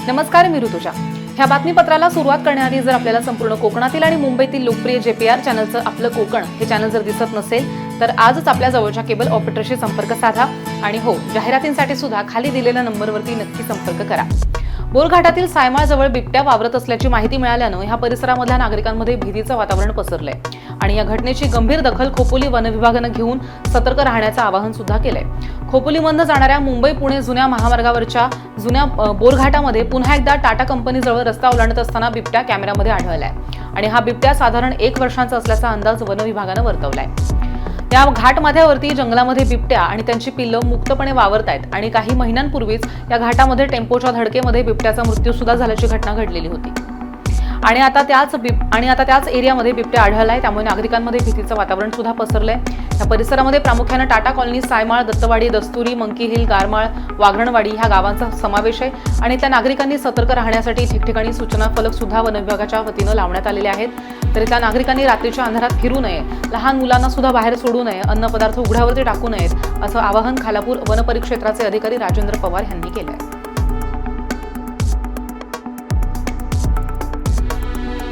नमस्कार, मी ऋतुजा। ह्या बातमीपत्राला सुरुवात करण्याआधी जर आपल्याला संपूर्ण कोकणातील आणि मुंबईतील लोकप्रिय JPR चॅनलचं आपलं कोकण हे चॅनल जर दिसत नसेल तर आजच आपल्या जवळच्या केबल ऑपरेटरशी संपर्क साधा आणि हो, जाहिरातींसाठी सुद्धा खाली दिलेल्या नंबरवरती नक्की संपर्क करा। बोरघाटातील सायमाळजवळ बिबट्या वावरत असल्याची माहिती मिळाल्यानं ह्या परिसरामधल्या नागरिकांमध्ये भीतीचं वातावरण पसरलंय आणि या घटनेची गंभीर दखल खोपोली वन विभागानं घेऊन सतर्क राहण्याचं आवाहन सुद्धा केलंय। खोपोलीमधनं जाणाऱ्या मुंबई पुणे जुन्या महामार्गावरच्या जुन्या बोरघाटामध्ये पुन्हा एकदा टाटा कंपनीजवळ रस्ता ओलांडत असताना बिबट्या कॅमेऱ्यामध्ये आढळलाय आणि हा बिबट्या साधारण 1 वर्षांचा असल्याचा अंदाज वन विभागानं वर्तवलाय। या घाटमाथ्यावरती जंगलामध्ये बिबट्या आणि त्यांची पिल्लं मुक्तपणे वावरतायत आणि काही महिन्यांपूर्वीच या घाटामध्ये टेम्पोच्या धडकेमध्ये बिबट्याचा मृत्यू सुद्धा झाल्याची घटना घडलेली होती आणि आता त्याच एरियामध्ये बिबट्या आढळलाय, त्यामुळे नागरिकांमध्ये भीतीचं वातावरण सुद्धा पसरलंय। या परिसरामध्ये प्रामुख्याने Tata Colony, Saimal, Dattawadi, Dasturi, Monkey Hill, Garmal, Waghranwadi ह्या गावांचा समावेश आहे आणि त्या नागरिकांनी सतर्क राहण्यासाठी ठिकठिकाणी सूचना फलक सुद्धा वन विभागाच्या वतीनं लावण्यात आलेले आहेत। तरी त्या नागरिकांनी रात्रीच्या अंधारात फिरू नये, लहान मुलांना सुद्धा बाहेर सोडू नये, अन्नपदार्थ उघड्यावरती टाकू नयेत असं आवाहन खालापूर वन परिक्षेत्राचे अधिकारी राजेंद्र पवार यांनी केलंय।